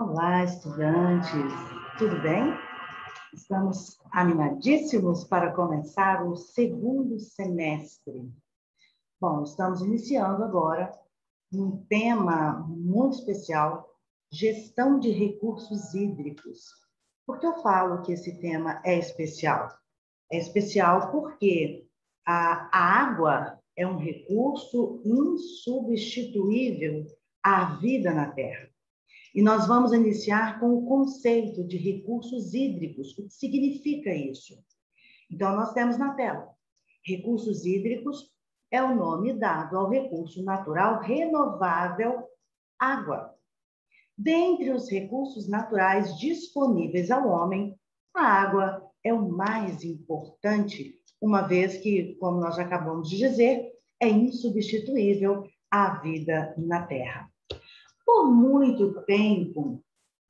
Olá, estudantes! Tudo bem? Estamos animadíssimos para começar o segundo semestre. Bom, estamos iniciando agora um tema muito especial, gestão de recursos hídricos. Por que eu falo que esse tema é especial? É especial porque a água é um recurso insubstituível à vida na Terra. E nós vamos iniciar com o conceito de recursos hídricos. O que significa isso? Então, nós temos na tela. Recursos hídricos é o nome dado ao recurso natural renovável água. Dentre os recursos naturais disponíveis ao homem, a água é o mais importante, uma vez que, como nós já acabamos de dizer, é insubstituível à vida na Terra. Por muito tempo,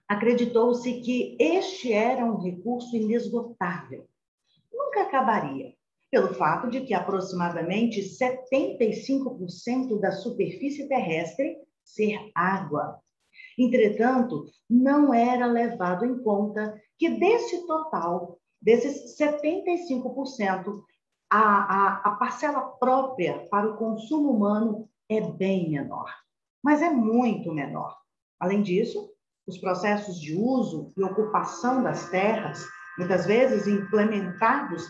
acreditou-se que este era um recurso inesgotável. Nunca acabaria, pelo fato de que aproximadamente 75% da superfície terrestre ser água. Entretanto, não era levado em conta que desse total, desses 75%, a parcela própria para o consumo humano é bem menor, mas é muito menor. Além disso, os processos de uso e ocupação das terras, muitas vezes implementados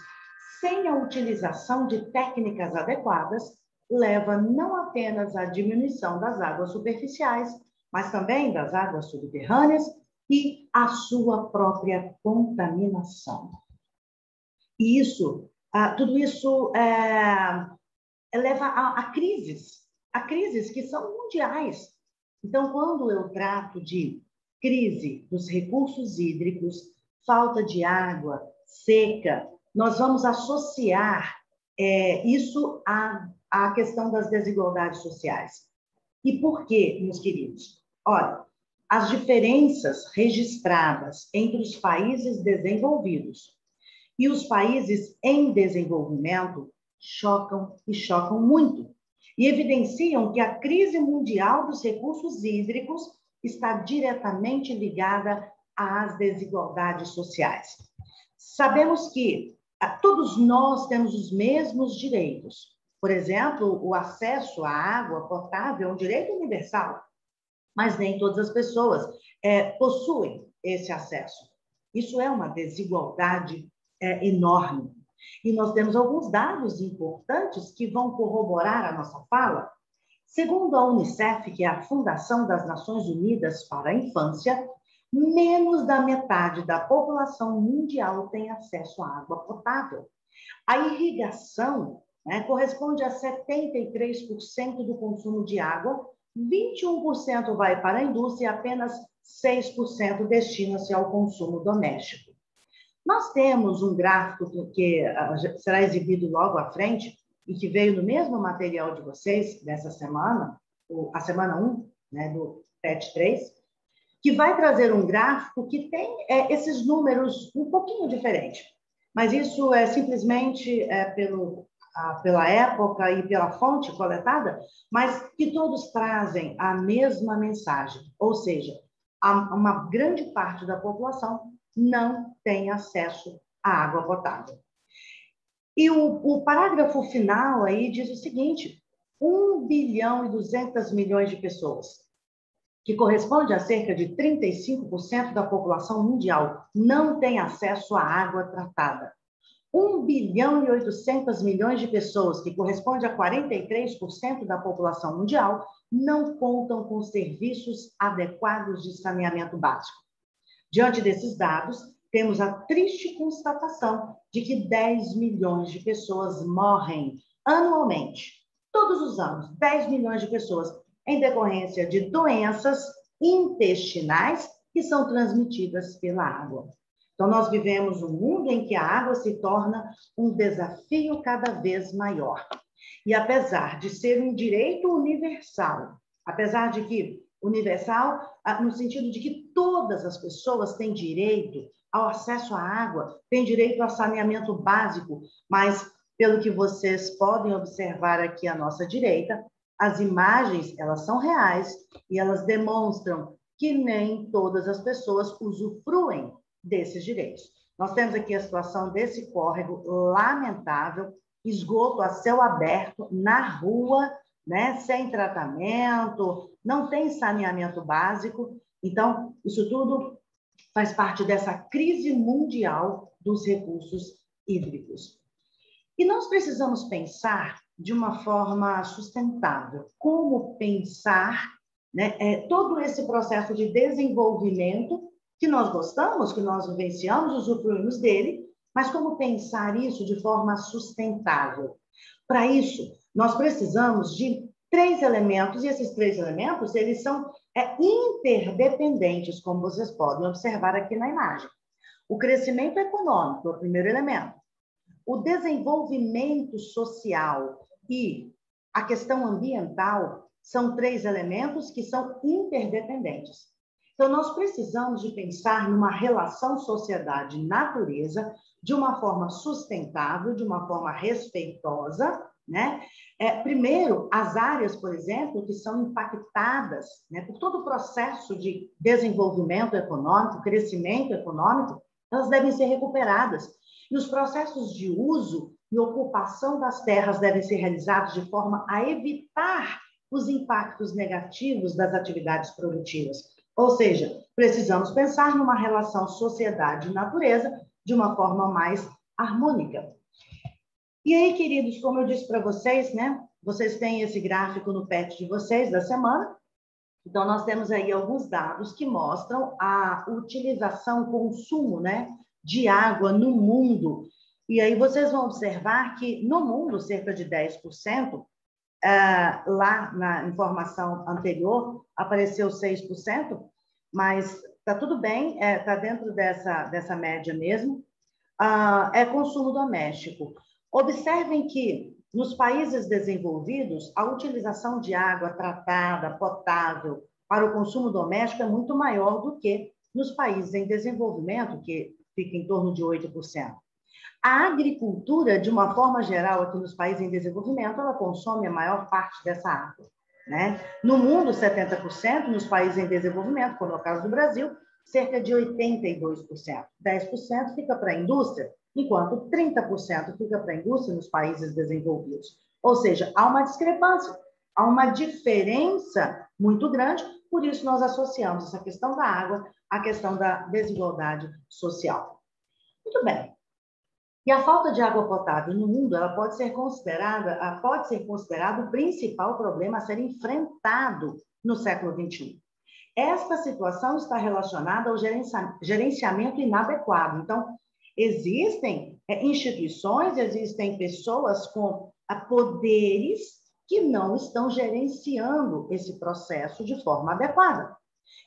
sem a utilização de técnicas adequadas, leva não apenas à diminuição das águas superficiais, mas também das águas subterrâneas e à sua própria contaminação. E tudo isso leva a crises que são mundiais. Então, quando eu trato de crise dos recursos hídricos, falta de água, seca, nós vamos associar isso à questão das desigualdades sociais. E por quê, meus queridos? Olha, as diferenças registradas entre os países desenvolvidos e os países em desenvolvimento chocam e chocam muito, e evidenciam que a crise mundial dos recursos hídricos está diretamente ligada às desigualdades sociais. Sabemos que todos nós temos os mesmos direitos. Por exemplo, o acesso à água potável é um direito universal, mas nem todas as pessoas possuem esse acesso. Isso é uma desigualdade enorme. E nós temos alguns dados importantes que vão corroborar a nossa fala. Segundo a Unicef, que é a Fundação das Nações Unidas para a Infância, menos da metade da população mundial tem acesso à água potável. A irrigação corresponde a 73% do consumo de água, 21% vai para a indústria e apenas 6% destina-se ao consumo doméstico. Nós temos um gráfico que será exibido logo à frente e que veio no mesmo material de vocês dessa semana, a semana 1, do PET 3, que vai trazer um gráfico que tem esses números um pouquinho diferentes. Mas isso é simplesmente pela época e pela fonte coletada, mas que todos trazem a mesma mensagem, ou seja, uma grande parte da população não tem acesso à água potável. E o parágrafo final aí diz o seguinte: 1 bilhão e 200 milhões de pessoas, que corresponde a cerca de 35% da população mundial, não tem acesso à água tratada. 1 bilhão e 800 milhões de pessoas, que corresponde a 43% da população mundial, não contam com serviços adequados de saneamento básico. Diante desses dados, temos a triste constatação de que 10 milhões de pessoas morrem anualmente, todos os anos, 10 milhões de pessoas, em decorrência de doenças intestinais que são transmitidas pela água. Então, nós vivemos um mundo em que a água se torna um desafio cada vez maior. E apesar de ser um direito universal, apesar de que universal no sentido de que todas as pessoas têm direito ao acesso à água, têm direito a saneamento básico, mas pelo que vocês podem observar aqui à nossa direita, as imagens, elas são reais e elas demonstram que nem todas as pessoas usufruem desses direitos. Nós temos aqui a situação desse córrego lamentável, esgoto a céu aberto, na rua, né, sem tratamento, não tem saneamento básico. Então, isso tudo faz parte dessa crise mundial dos recursos hídricos. E nós precisamos pensar de uma forma sustentável. Como pensar, né, todo esse processo de desenvolvimento que nós gostamos, que nós vivenciamos, usufruímos dele, mas como pensar isso de forma sustentável? Para isso, nós precisamos de 3 elementos, e esses 3 elementos, eles são interdependentes, como vocês podem observar aqui na imagem. O crescimento econômico é o primeiro elemento. O desenvolvimento social e a questão ambiental são 3 elementos que são interdependentes. Então, nós precisamos de pensar numa relação sociedade-natureza de uma forma sustentável, de uma forma respeitosa, né? Primeiro, as áreas, por exemplo, que são impactadas, né, por todo o processo de desenvolvimento econômico, crescimento econômico, elas devem ser recuperadas. E os processos de uso e ocupação das terras devem ser realizados de forma a evitar os impactos negativos das atividades produtivas. Ou seja, precisamos pensar numa relação sociedade e natureza de uma forma mais harmônica. E aí, queridos, como eu disse para vocês, né? Vocês têm esse gráfico no PET de vocês da semana. Então, nós temos aí alguns dados que mostram a utilização, consumo, né, de água no mundo. E aí vocês vão observar que no mundo, cerca de 10%, lá na informação anterior, apareceu 6%, mas está tudo bem, está dentro dessa média mesmo, é consumo doméstico. Observem que nos países desenvolvidos, a utilização de água tratada, potável, para o consumo doméstico é muito maior do que nos países em desenvolvimento, que fica em torno de 8%. A agricultura, de uma forma geral, aqui nos países em desenvolvimento, ela consome a maior parte dessa água, né? No mundo, 70%, nos países em desenvolvimento, como é o caso do Brasil, cerca de 82%. 10% fica para a indústria, enquanto 30% fica para a indústria nos países desenvolvidos. Ou seja, há uma discrepância, há uma diferença muito grande, por isso nós associamos essa questão da água à questão da desigualdade social. Muito bem. E a falta de água potável no mundo, ela pode ser considerado o principal problema a ser enfrentado no século XXI. Esta situação está relacionada ao gerenciamento inadequado. Então, existem instituições, existem pessoas com poderes que não estão gerenciando esse processo de forma adequada.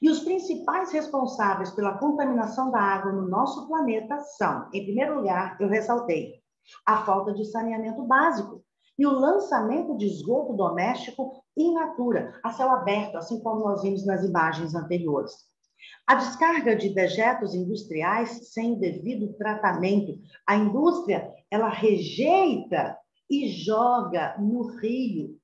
E os principais responsáveis pela contaminação da água no nosso planeta são, em primeiro lugar, eu ressaltei, a falta de saneamento básico e o lançamento de esgoto doméstico in natura, a céu aberto, assim como nós vimos nas imagens anteriores. A descarga de dejetos industriais sem o devido tratamento. A indústria, ela rejeita e joga no rio.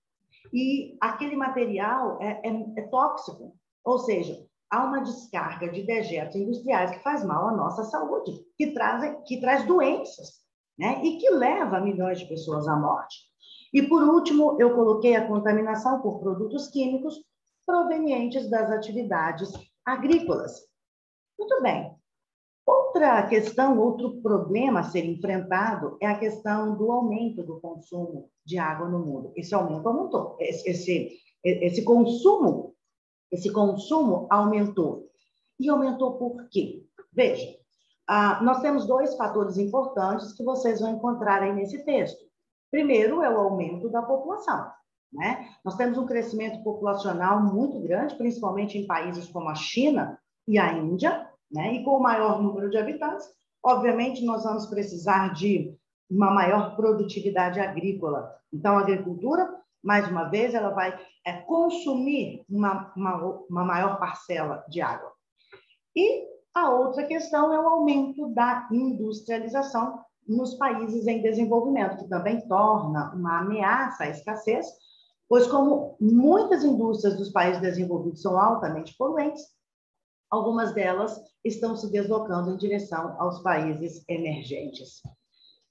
E aquele material é tóxico. Ou seja, há uma descarga de dejetos industriais que faz mal à nossa saúde, que traz doenças, né? E que leva milhões de pessoas à morte. E, por último, eu coloquei a contaminação por produtos químicos provenientes das atividades agrícolas. Muito bem. Outra questão, outro problema a ser enfrentado é a questão do aumento do consumo de água no mundo. Esse aumento aumentou, esse consumo aumentou. E aumentou por quê? Veja, nós temos 2 fatores importantes que vocês vão encontrar aí nesse texto. Primeiro é o aumento da população, né? Nós temos um crescimento populacional muito grande, principalmente em países como a China e a Índia, né? E com o maior número de habitantes, obviamente, nós vamos precisar de uma maior produtividade agrícola. Então, a agricultura, mais uma vez, ela vai consumir uma maior parcela de água. E a outra questão é o aumento da industrialização nos países em desenvolvimento, que também torna uma ameaça à escassez, pois como muitas indústrias dos países desenvolvidos são altamente poluentes, algumas delas estão se deslocando em direção aos países emergentes.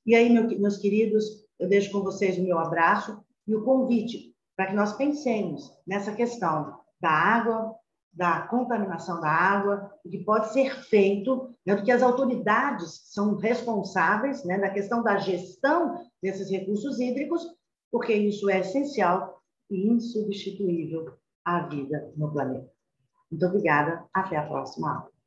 E aí, meus queridos, eu deixo com vocês o meu abraço e o convite para que nós pensemos nessa questão da água, da contaminação da água, o que pode ser feito, né, do que as autoridades são responsáveis, né, na questão da gestão desses recursos hídricos, porque isso é essencial e insubstituível à vida no planeta. Muito obrigada, até a próxima aula.